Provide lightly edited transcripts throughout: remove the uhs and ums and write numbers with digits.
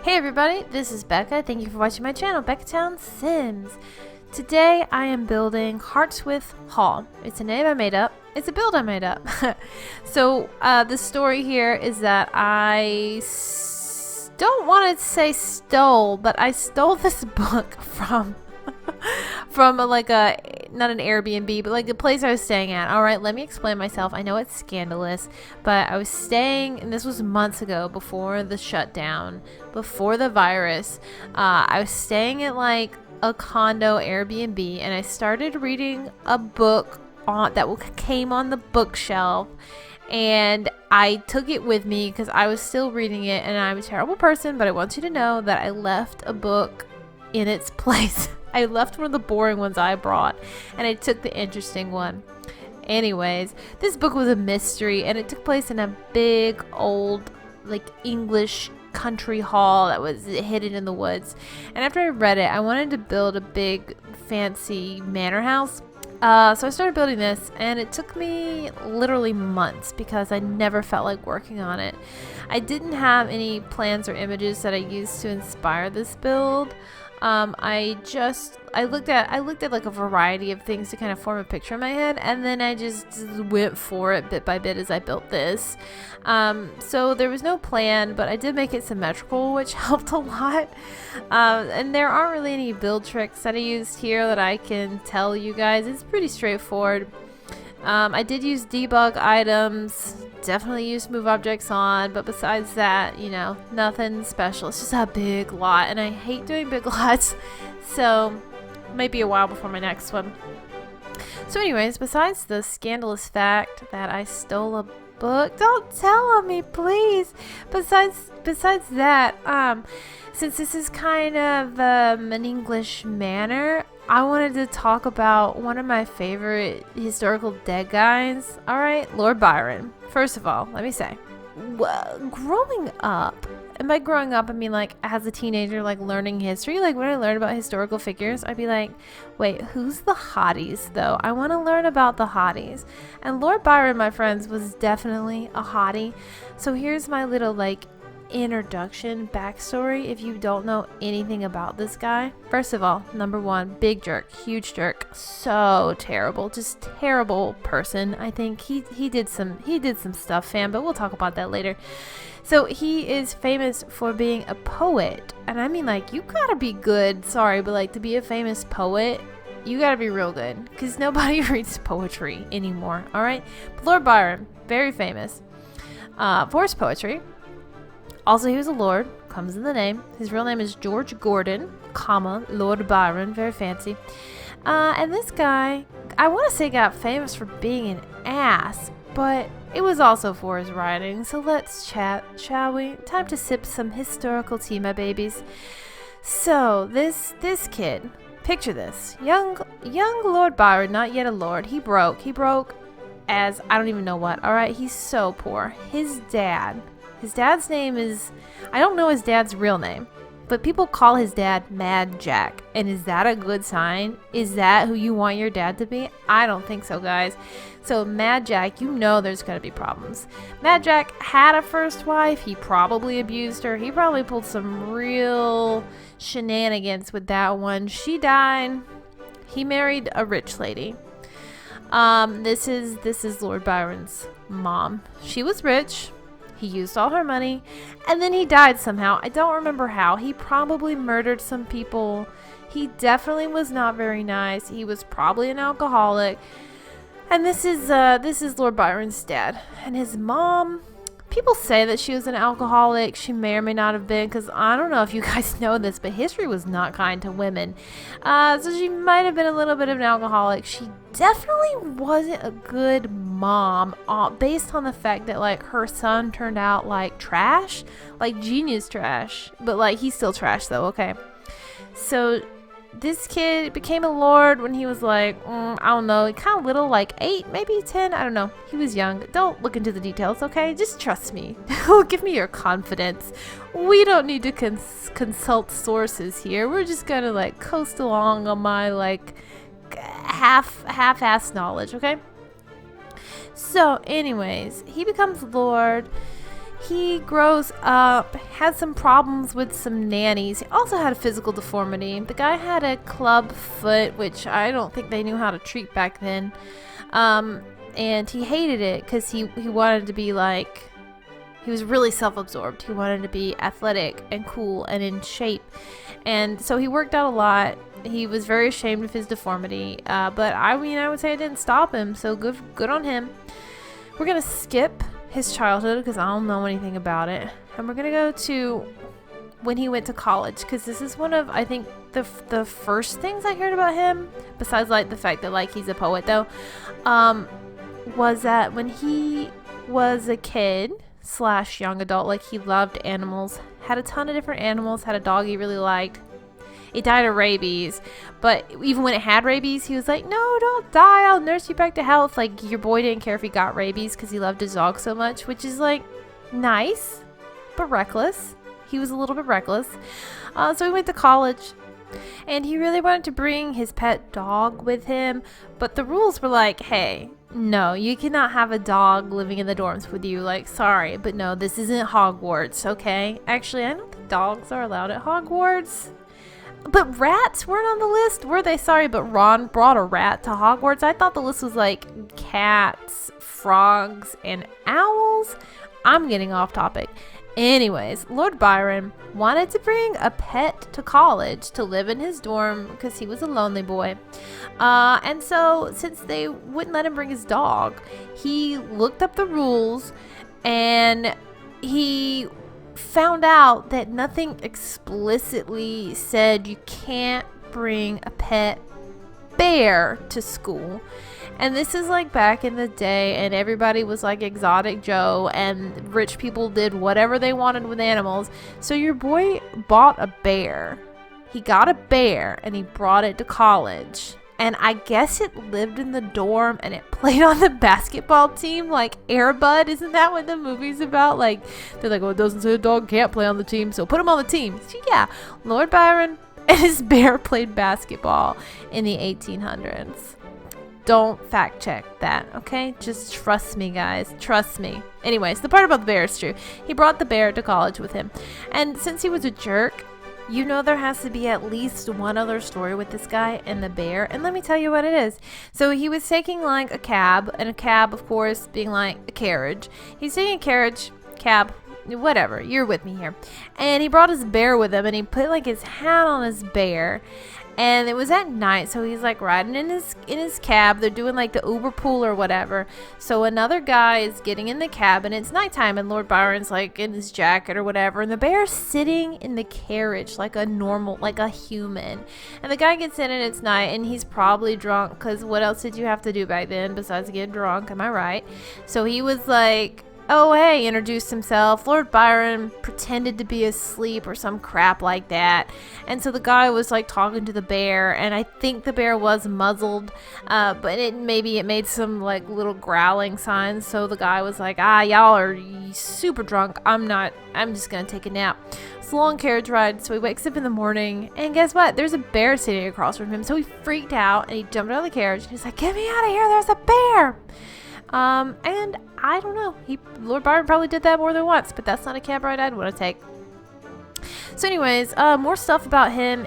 Hey everybody, this is Becca. Thank you for watching my channel, BeccaTownSims. Today I am building Heartswithe Hall. It's a name I made up. It's a build I made up. So the story here is that I don't want to say stole, but I stole this book from like a, not an Airbnb, but like the place I was staying at. All right, let me explain myself. I know it's scandalous, but I was staying, and this was months ago, before the shutdown, before the virus. I was staying at like a condo Airbnb, and I started reading a book that came on the bookshelf, and I took it with me because I was still reading it, and I'm a terrible person, but I want you to know that I left a book in its place. I left one of the boring ones I brought, and I took the interesting one. Anyways, this book was a mystery, and it took place in a big old like English country hall that was hidden in the woods. And after I read it, I wanted to build a big fancy manor house. So I started building this, and it took me literally months because I never felt like working on it. I didn't have any plans or images that I used to inspire this build. I looked at like a variety of things to kind of form a picture in my head, and then I just went for it bit by bit as I built this. So there was no plan, but I did make it symmetrical, which helped a lot. And there aren't really any build tricks that I used here that I can tell you guys. It's pretty straightforward. I did use debug items, definitely used move objects on, but besides that, you know, nothing special. It's just a big lot, and I hate doing big lots, so it might be a while before my next one. So anyways, besides the scandalous fact that I stole a book, don't tell on me, please. Besides that, since this is kind of an English manor, I wanted to talk about one of my favorite historical dead guys. Alright, Lord Byron. First of all, let me say, growing up, and by growing up I mean like as a teenager, like learning history, like when I learned about historical figures, I'd be like, wait, who's the hotties though? I want to learn about the hotties. And Lord Byron, my friends, was definitely a hottie. So here's my little like introduction backstory if you don't know anything about this guy. First of all, number one, big jerk, huge jerk, so terrible, just terrible person. I think he did some stuff, fam, but we'll talk about that later. So he is famous for being a poet, and I mean like you gotta be good, sorry, but like to be a famous poet, you gotta be real good, because nobody reads poetry anymore. All right, but Lord Byron, very famous for his poetry. Also, he was a lord, comes in the name. His real name is George Gordon, comma, Lord Byron, very fancy. And this guy, I want to say got famous for being an ass, but it was also for his writing. So let's chat, shall we? Time to sip some historical tea, my babies. So, this kid, picture this. Young Lord Byron, not yet a lord. He broke as, I don't even know what, alright? He's so poor. His dad's name is, I don't know his dad's real name, but people call his dad Mad Jack. And is that a good sign? Is that who you want your dad to be? I don't think so, guys. So Mad Jack, you know there's going to be problems. Mad Jack had a first wife. He probably abused her. He probably pulled some real shenanigans with that one. She died. He married a rich lady. This is Lord Byron's mom. She was rich. He used all her money, and then he died somehow. I don't remember how. He probably murdered some people. He definitely was not very nice. He was probably an alcoholic. And this is Lord Byron's dad. And his mom, people say that she was an alcoholic. She may or may not have been, because I don't know if you guys know this, but history was not kind to women. So she might have been a little bit of an alcoholic. She definitely wasn't a good mom, based on the fact that like her son turned out like trash, like genius trash, but like he's still trash though. Okay, so this kid became a lord when he was like, I don't know, kind of little, like 8, maybe 10, I don't know. He was young. Don't look into the details, okay? Just trust me. Give me your confidence. We don't need to consult sources here. We're just gonna like coast along on my like half-ass knowledge, okay? So anyways, he becomes lord. He grows up, had some problems with some nannies. He also had a physical deformity. The guy had a club foot, which I don't think they knew how to treat back then. And he hated it because he wanted to be like, he was really self-absorbed. He wanted to be athletic and cool and in shape. And so he worked out a lot. He was very ashamed of his deformity. But I mean, I would say it didn't stop him. So good on him. We're going to skip his childhood because I don't know anything about it. And we're going to go to when he went to college, because this is one of, I think, the first things I heard about him, besides like the fact that like he's a poet though, was that when he was a kid / young adult, like he loved animals, had a ton of different animals, had a dog he really liked. It died of rabies, but even when it had rabies, he was like, no, don't die, I'll nurse you back to health. Like, your boy didn't care if he got rabies because he loved his dog so much, which is like nice but reckless. He was a little bit reckless. So he went to college, and he really wanted to bring his pet dog with him, but the rules were like, hey, no, you cannot have a dog living in the dorms with you. Like, sorry, but no, this isn't Hogwarts, okay? Actually, I don't think dogs are allowed at Hogwarts. But rats weren't on the list, were they? Sorry, but Ron brought a rat to Hogwarts. I thought the list was like cats, frogs, and owls. I'm getting off topic. Anyways, Lord Byron wanted to bring a pet to college to live in his dorm because he was a lonely boy. And so since they wouldn't let him bring his dog, he looked up the rules and he found out that nothing explicitly said you can't bring a pet bear to school. And this is like back in the day, and everybody was like Exotic Joe, and rich people did whatever they wanted with animals. So your boy bought a bear. He got a bear and he brought it to college. And I guess it lived in the dorm and it played on the basketball team, like Air Bud. Isn't that what the movie's about? Like, they're like, oh, it doesn't say a dog can't play on the team, so put him on the team. So yeah, Lord Byron and his bear played basketball in the 1800s. Don't fact check that, okay? Just trust me, guys. Trust me. Anyways, the part about the bear is true. He brought the bear to college with him. And since he was a jerk, you know there has to be at least one other story with this guy and the bear. And let me tell you what it is. So he was taking like a cab, and a cab, of course, being like a carriage. He's taking a carriage, cab, whatever. You're with me here. And he brought his bear with him, and he put like his hat on his bear. And it was at night, so he's like riding in his cab. They're doing like the Uber pool or whatever. So another guy is getting in the cab, and it's nighttime, and Lord Byron's like in his jacket or whatever, and the bear's sitting in the carriage like a normal, like a human. And the guy gets in, and it's night, and he's probably drunk, because what else did you have to do back then besides get drunk? Am I right? So he was like, oh, hey, introduced himself. Lord Byron pretended to be asleep or some crap like that. And so the guy was like talking to the bear, and I think the bear was muzzled, but it made some like little growling signs. So the guy was like, y'all are super drunk. I'm just gonna take a nap. It's a long carriage ride. So he wakes up in the morning, and guess what? There's a bear sitting across from him. So he freaked out, and he jumped out of the carriage, and he's like, get me out of here, there's a bear. And I don't know, Lord Byron probably did that more than once, but that's not a cab ride I'd want to take. So anyways, more stuff about him.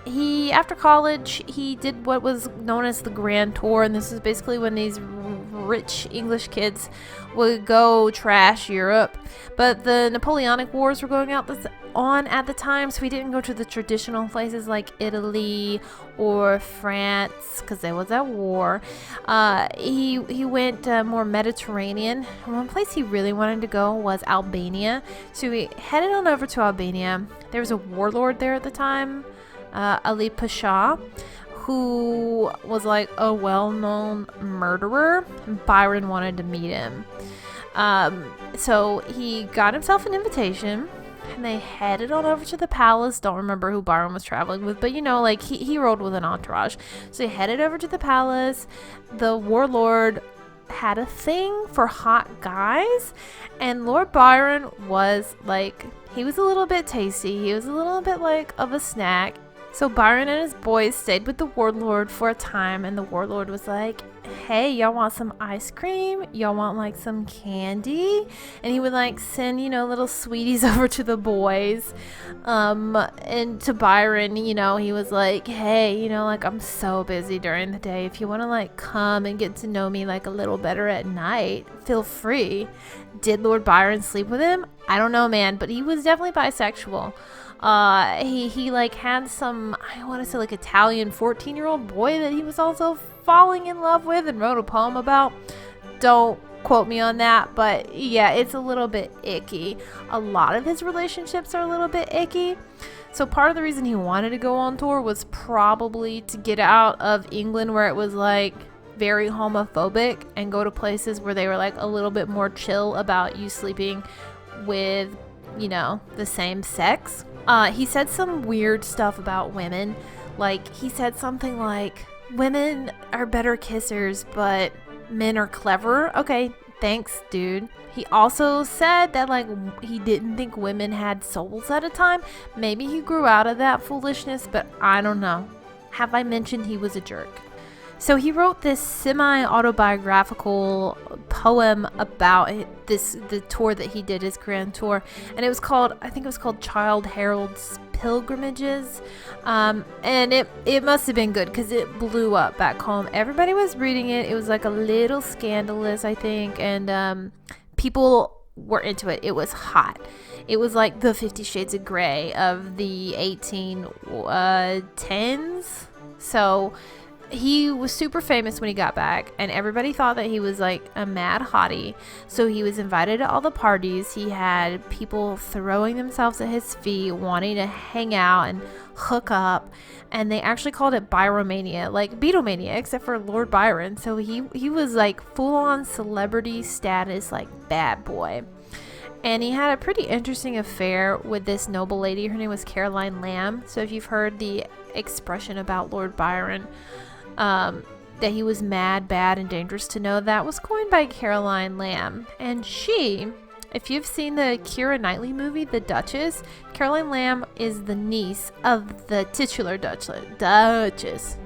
After college, he did what was known as the Grand Tour, and this is basically when these rich English kids would go trash Europe. But the Napoleonic Wars were going on at the time, so he didn't go to the traditional places like Italy or France because there was at war. He went more Mediterranean. One place he really wanted to go was Albania, so he headed on over to Albania. There was a warlord there at the time, Ali Pasha, who was like a well-known murderer. Byron wanted to meet him. So he got himself an invitation, and they headed on over to the palace. Don't remember who Byron was traveling with, but you know, like he rode with an entourage. So he headed over to the palace. The warlord had a thing for hot guys, and Lord Byron was like, he was a little bit tasty. He was a little bit like of a snack. So Byron and his boys stayed with the warlord for a time, and the warlord was like, hey, y'all want some ice cream? Y'all want like some candy? And he would like send, little sweeties over to the boys. And to Byron, he was like, hey, like I'm so busy during the day. If you want to like come and get to know me like a little better at night, feel free. Did Lord Byron sleep with him? I don't know, man, but he was definitely bisexual. He like had some, I want to say like Italian 14-year-old boy that he was also falling in love with and wrote a poem about. Don't quote me on that, but yeah, it's a little bit icky. A lot of his relationships are a little bit icky. So part of the reason he wanted to go on tour was probably to get out of England, where it was like very homophobic, and go to places where they were like a little bit more chill about you sleeping with, the same sex. He said some weird stuff about women. Like, he said something like, women are better kissers, but men are clever. Okay, thanks, dude. He also said that, like, he didn't think women had souls at a time. Maybe he grew out of that foolishness, but I don't know. Have I mentioned he was a jerk? So he wrote this semi-autobiographical poem about the tour that he did, his grand tour, and it was called, I think it was called Childe Harold's Pilgrimages, and it must have been good because it blew up back home. Everybody was reading it. It was like a little scandalous, I think, and people were into it. It was hot. It was like the 50 Shades of Grey of the 1810s. So he was super famous when he got back, and everybody thought that he was like a mad hottie. So he was invited to all the parties. He had people throwing themselves at his feet, wanting to hang out and hook up, and they actually called it Byromania, like Beatlemania, except for Lord Byron. So he was like full-on celebrity status, like bad boy. And he had a pretty interesting affair with this noble lady. Her name was Caroline Lamb. So if you've heard the expression about Lord Byron, that he was mad, bad, and dangerous to know, that was coined by Caroline Lamb. And she, if you've seen the Keira Knightley movie, The Duchess, Caroline Lamb is the niece of the titular Duchess.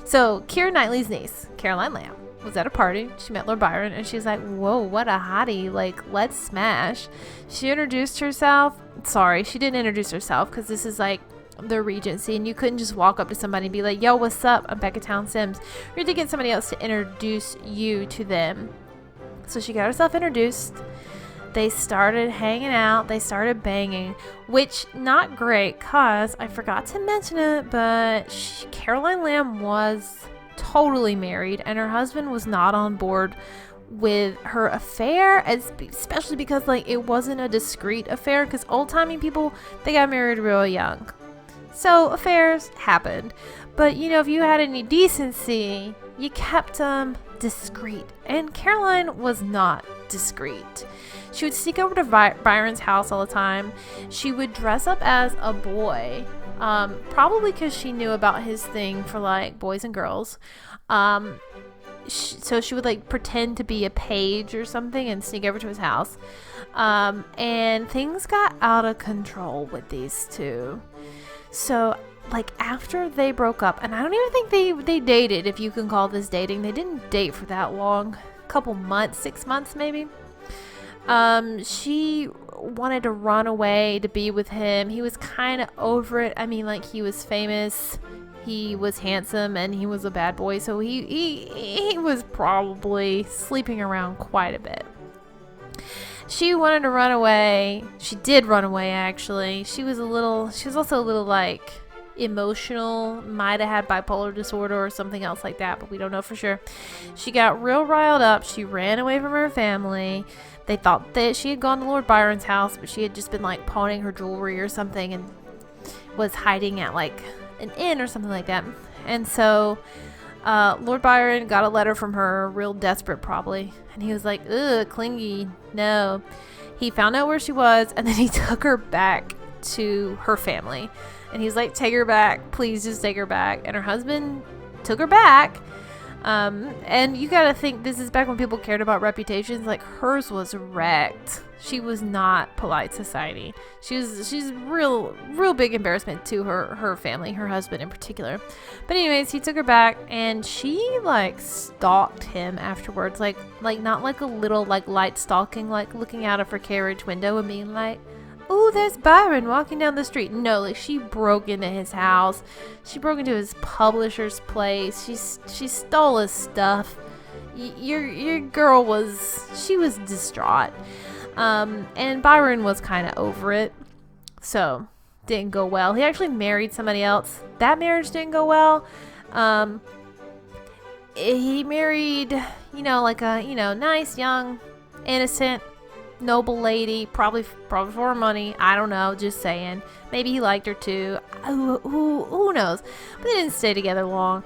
So Keira Knightley's niece, Caroline Lamb, was at a party. She met Lord Byron, and she's like, whoa, what a hottie, like, let's smash. She introduced herself. Sorry, she didn't introduce herself, because this is like the Regency, and you couldn't just walk up to somebody and be like, yo, what's up, I'm BeccaTownSims. You had to get somebody else to introduce you to them. So she got herself introduced. They started hanging out. They started banging, which not great, cause I forgot to mention it, but Caroline Lamb was totally married, and her husband was not on board with her affair, especially because like it wasn't a discreet affair, because old-timey people, they got married real young. So affairs happened, but if you had any decency, you kept them discreet, and Caroline was not discreet. She would sneak over to Byron's house all the time. She would dress up as a boy, probably because she knew about his thing for like boys and girls. So she would like pretend to be a page or something and sneak over to his house. And things got out of control with these two. So like after they broke up, and I don't even think they dated, if you can call this dating. They didn't date for that long, a couple months, 6 months maybe. She wanted to run away to be with him. He was kind of over it. I mean, like, he was famous, he was handsome, and he was a bad boy, so he was probably sleeping around quite a bit. She wanted to run away. She did run away, actually. She was also a little like emotional, might have had bipolar disorder or something else like that, but we don't know for sure. She got real riled up. She ran away from her family. They thought that she had gone to Lord Byron's house, but she had just been like pawning her jewelry or something and was hiding at like an inn or something like that. And so Lord Byron got a letter from her, real desperate probably, and he was like, ugh, clingy, no. He found out where she was, and then he took her back to her family, and he's like, take her back, please, just take her back. And her husband took her back, And you gotta think, this is back when people cared about reputations. Like, hers was wrecked. She was not polite society. She's real big embarrassment to her family, her husband in particular. But anyways, he took her back, and she like stalked him afterwards. Like not like a little like light stalking, like looking out of her carriage window and being like, "Oh, there's Byron walking down the street." No, like she broke into his house. She broke into his publisher's place. She stole his stuff. Your girl was distraught. And Byron was kind of over it, so didn't go well. He actually married somebody else. That marriage didn't go well. He married, like a, nice, young, innocent, noble lady, probably for her money. I don't know, just saying. Maybe he liked her too. Who knows? But they didn't stay together long.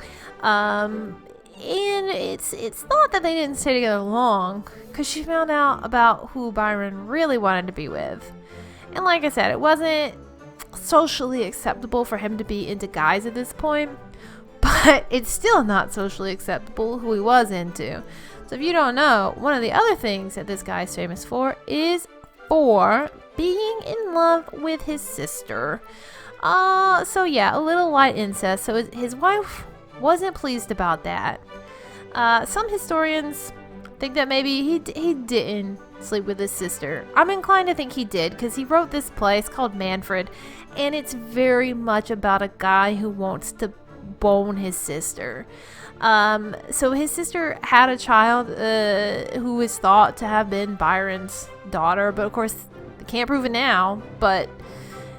And it's thought that they didn't stay together long because she found out about who Byron really wanted to be with. And like I said, it wasn't socially acceptable for him to be into guys at this point, but it's still not socially acceptable who he was into. So if you don't know, one of the other things that this guy is famous for is for being in love with his sister. So yeah, a little light incest. So his wife wasn't pleased about that. Some historians think that maybe he didn't sleep with his sister. I'm inclined to think he did, because he wrote this play. It's called Manfred, and it's very much about a guy who wants to bone his sister. So his sister had a child who is thought to have been Byron's daughter, but of course they can't prove it now. But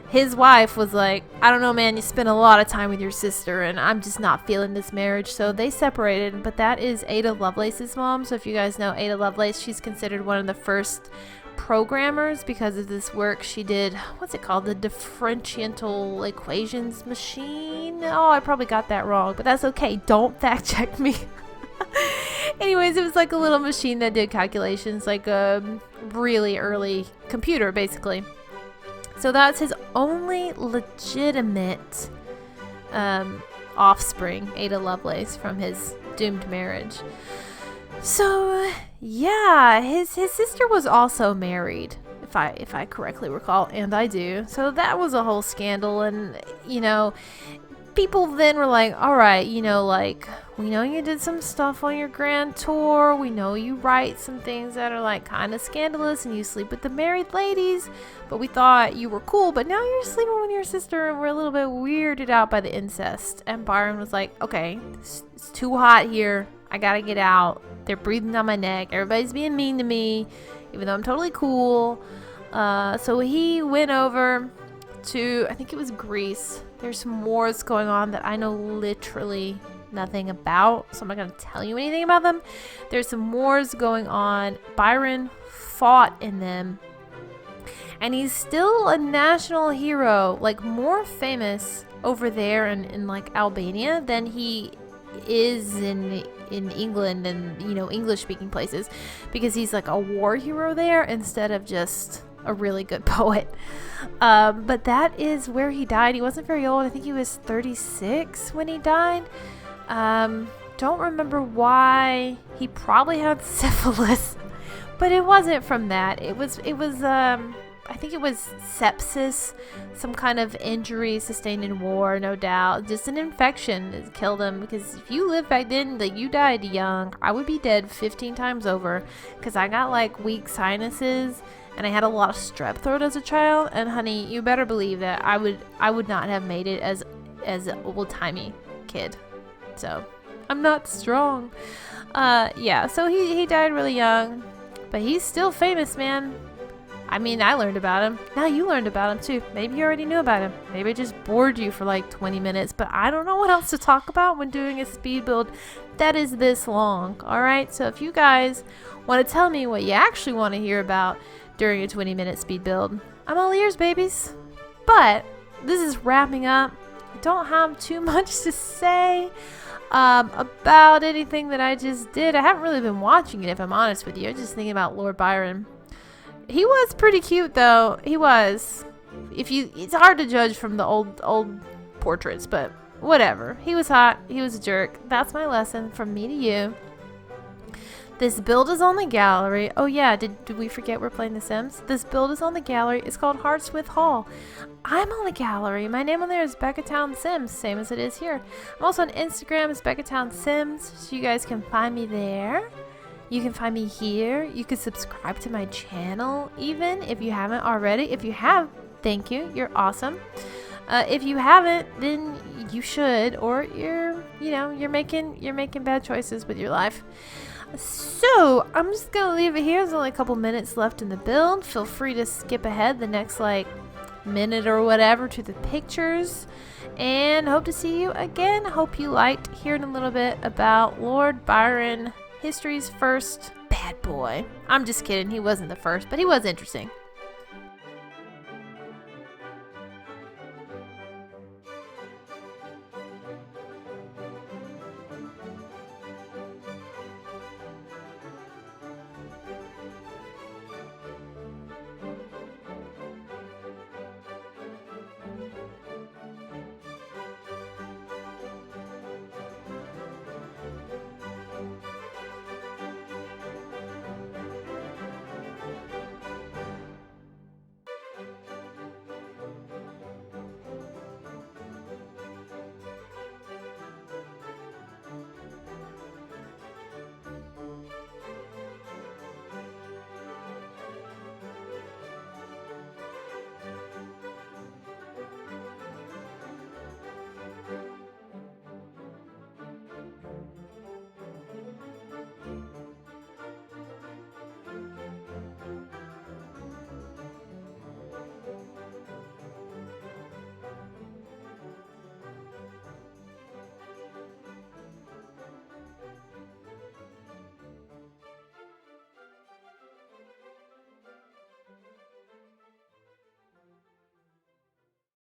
his wife was like, "I don't know, man, you spend a lot of time with your sister and I'm just not feeling this marriage." So they separated. But that is Ada Lovelace's mom. So if you guys know Ada Lovelace, she's considered one of the first programmers because of this work she did. What's it called? The differential equations machine. Oh, I probably got that wrong, but that's okay. Don't fact check me. Anyways, it was like a little machine that did calculations, like a really early computer basically. So that's his only legitimate offspring, Ada Lovelace, from his doomed marriage. So yeah, his sister was also married, if I correctly recall, and I do. So that was a whole scandal, and people then were like, "All right, like, we know you did some stuff on your grand tour. We know you write some things that are like kind of scandalous, and you sleep with the married ladies, but we thought you were cool, but now you're sleeping with your sister, and we're a little bit weirded out by the incest." And Byron was like, "Okay, it's too hot here. I gotta get out. They're breathing down my neck. Everybody's being mean to me, even though I'm totally cool." So he went over to, I think it was Greece. There's some wars going on that I know literally nothing about, so I'm not going to tell you anything about them. There's some wars going on. Byron fought in them, and he's still a national hero, like more famous over there in like Albania than he is in England and English speaking places, because he's like a war hero there instead of just a really good poet. But that is where he died. He wasn't very old. I think he was 36 when he died. Don't remember why. He probably had syphilis, but it wasn't from that. It was I think it was sepsis, some kind of injury sustained in war, no doubt. Just an infection that killed him, because if you lived back then, like, you died young. I would be dead 15 times over, because I got like weak sinuses and I had a lot of strep throat as a child, and honey, you better believe that I would not have made it as an old-timey kid. So I'm not strong. Yeah, so he died really young, but he's still famous, man. I mean, I learned about him. Now you learned about him too. Maybe you already knew about him. Maybe it just bored you for like 20 minutes, but I don't know what else to talk about when doing a speed build that is this long. Alright, so if you guys want to tell me what you actually want to hear about during a 20-minute speed build, I'm all ears, babies. But this is wrapping up. I don't have too much to say about anything that I just did. I haven't really been watching it, if I'm honest with you. I'm just thinking about Lord Byron. He was pretty cute, though. He was. It's hard to judge from the old portraits, but whatever. He was hot. He was a jerk. That's my lesson from me to you. This build is on the gallery. Oh yeah, did we forget we're playing The Sims? This build is on the gallery. It's called Heartswithe Hall. I'm on the gallery. My name on there is BeccaTownSims, same as it is here. I'm also on Instagram as BeccaTownSims, so you guys can find me there. You can find me here. You can subscribe to my channel even if you haven't already. If you have, thank you. You're awesome. If you haven't, then you should, or you're making bad choices with your life. So I'm just gonna leave it here. There's only a couple minutes left in the build. Feel free to skip ahead the next like minute or whatever to the pictures, and hope to see you again. Hope you liked hearing a little bit about Lord Byron, history's first bad boy. I'm just kidding, he wasn't the first, but he was interesting.